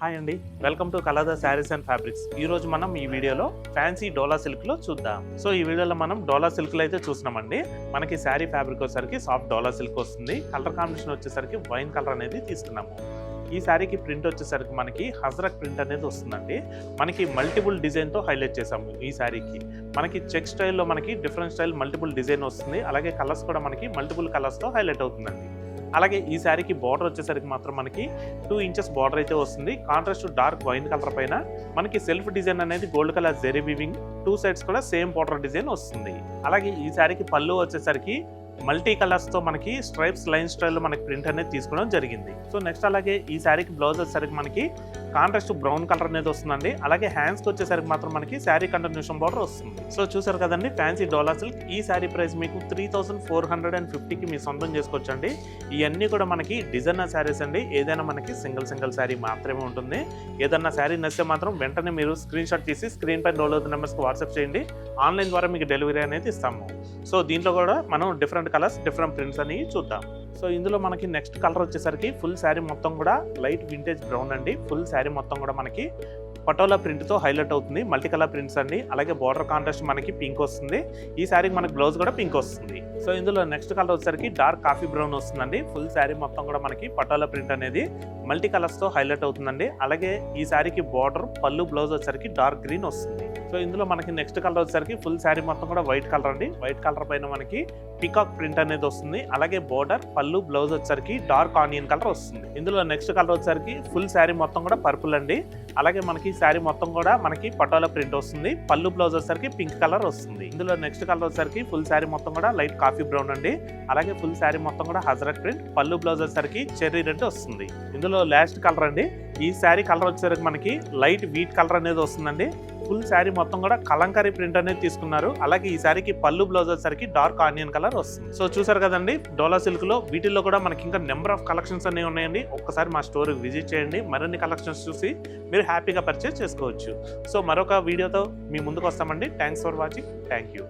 Hi అండి, welcome to Kalada sarees and fabrics. ఈ రోజు మనం ఈ వీడియోలో ఫ్యాన్సీ డోలా సిల్క్ లో చూద్దాం. సో ఈ వీడియోలో మనం డోలా సిల్క్ లో అయితే చూస్తున్నామండి. మనకి శారీ ఫ్యాబ్రిక్ వచ్చేసరికి సాఫ్ట్ డోలా సిల్క్ వస్తుంది. కలర్ కాంబినేషన్ వచ్చేసరికి వైన్ కలర్ అనేది తీసుకున్నాము. ఈ శారీకి ప్రింట్ వచ్చేసరికి మనకి హజరక్ ప్రింట్ అనేది వస్తుందండి. మనకి మల్టిపుల్ డిజైన్ తో హైలైట్ చేసాము. ఈ శారీకి మనకి చెక్ స్టైల్లో మనకి డిఫరెంట్ స్టైల్ మల్టిపుల్ డిజైన్ వస్తుంది. అలాగే కలర్స్ కూడా మనకి మల్టిపుల్ కలర్స్ తో హైలైట్ అవుతుందండి. అలాగే ఈ శారీకి బార్డర్ వచ్చేసరికి మాత్రం మనకి 2 ఇంచెస్ బార్డర్ అయితే వస్తుంది. కాంట్రాస్ట్ డార్క్ వైన్ కలర్ పైన మనకి సెల్ఫ్ డిజైన్ అనేది gold colour zari weaving, 2 sides కూడా సేమ్ బార్డర్ డిజైన్ వస్తుంది. అలాగే ఈ శారీకి పళ్ళు వచ్చేసరికి మల్టీ కలర్స్ తో మనకి స్ట్రైప్స్ లైన్ స్టైల్లో మనకి ప్రింట్ అనేది తీసుకోవడం జరిగింది. సో నెక్స్ట్ అలాగే ఈ శారీకి బ్లౌజ్ వచ్చేసరికి మనకి కాంట్రాస్ట్ బ్రౌన్ కలర్ అనేది వస్తుందండి. అలాగే హ్యాండ్స్కి వచ్చేసరికి మాత్రం మనకి శారీ కంటిన్యూషన్ బార్డర్ వస్తుంది. సో చూసారు కదండి ఫ్యాన్సీ డోలా సిల్క్. ఈ శారీ ప్రైస్ మీకు 3450కి మీ సొంతం చేసుకోవచ్చండి. ఇవన్నీ కూడా మనకి డిజైనర్ శారీస్ అండి. ఏదైనా మనకి సింగిల్ శారీ మాత్రమే ఉంటుంది. ఏదన్నా శారీ నచ్చితే మాత్రం వెంటనే మీరు స్క్రీన్ షాట్ తీసి స్క్రీన్ పైన డౌన్లోడ్ నెంబర్స్కి వాట్సాప్ చేయండి. ఆన్లైన్ ద్వారా మీకు డెలివరీ అనేది ఇస్తాము. సో దీంట్లో కూడా మనం డిఫరెంట్ కలర్స్ డిఫరెంట్ ప్రింట్స్ అని చూద్దాం. సో ఇందులో మనకి నెక్స్ట్ కలర్ వచ్చేసరికి ఫుల్ శారీ మొత్తం కూడా లైట్ వింటేజ్ బ్రౌన్ అండి. ఫుల్ శారీ మొత్తం కూడా మనకి పటోలా ప్రింట్తో హైలైట్ అవుతుంది. మల్టీ కలర్ ప్రింట్స్ అండి. అలాగే బార్డర్ కాంట్రాస్ట్ మనకి పింక్ వస్తుంది. ఈ శారీకి మనకి బ్లౌజ్ కూడా పింక్ వస్తుంది. సో ఇందులో నెక్స్ట్ కలర్ వచ్చేసరికి డార్క్ కాఫీ బ్రౌన్ వస్తుందండి. ఫుల్ శారీ మొత్తం కూడా మనకి పటోలా ప్రింట్ అనేది మల్టీ కలర్స్తో హైలైట్ అవుతుందండి. అలాగే ఈ శారీకి బార్డర్ పళ్ళు బ్లౌజ్ వచ్చేసరికి డార్క్ గ్రీన్ వస్తుంది. సో ఇందులో మనకి నెక్స్ట్ కలర్ వచ్చేసరికి ఫుల్ శారీ మొత్తం కూడా వైట్ కలర్ అండి. వైట్ కలర్ పైన మనకి పికాక్ ప్రింట్ అనేది వస్తుంది. అలాగే బార్డర్ పళ్ళు బ్లౌజ్ వచ్చేసరికి డార్క్ ఆనియన్ కలర్ వస్తుంది. ఇందులో నెక్స్ట్ కలర్ వచ్చేసరికి ఫుల్ శారీ మొత్తం కూడా పర్పుల్ అండి. అలాగే మనకి శారీ మొత్తం కూడా మనకి పటోలా ప్రింట్ వస్తుంది. పళ్ళు బ్లౌజ్ వచ్చేసరికి పింక్ కలర్ వస్తుంది. ఇందులో నెక్స్ట్ కలర్ వచ్చేసరికి ఫుల్ శారీ మొత్తం కూడా లైట్ కాఫీ బ్రౌన్ అండి. అలాగే ఫుల్ శారీ మొత్తం కూడా హజరక్ ప్రింట్, పళ్ళు బ్లౌజ్ వచ్చేసరికి చెర్రీ రెడ్ వస్తుంది. ఇందులో లాస్ట్ కలర్ అండి. ఈ శారీ కలర్ వచ్చేసరికి మనకి లైట్ వీట్ కలర్ అనేది వస్తుందండి. ఫుల్ శారీ మొత్తం కూడా కలంకారీ ప్రింట్ అనేది తీసుకున్నారు. అలాగే ఈ శారీకి పళ్ళు బ్లౌజ్ వచ్చేసరికి డార్క్ ఆనియన్ కలర్ వస్తుంది. సో చూసారు కదండి డోలా సిల్క్ లో. వీటిల్లో కూడా మనకి ఇంకా నెంబర్ ఆఫ్ కలెక్షన్స్ అనేవి ఉన్నాయండి. ఒక్కసారి మా స్టోర్కి విజిట్ చేయండి. మరిన్ని కలెక్షన్స్ చూసి మీరు హ్యాపీగా పర్చేస్ చేసుకోవచ్చు. సో మరొక వీడియోతో మీ ముందుకు వస్తామండి. Thanks for watching. Thank you.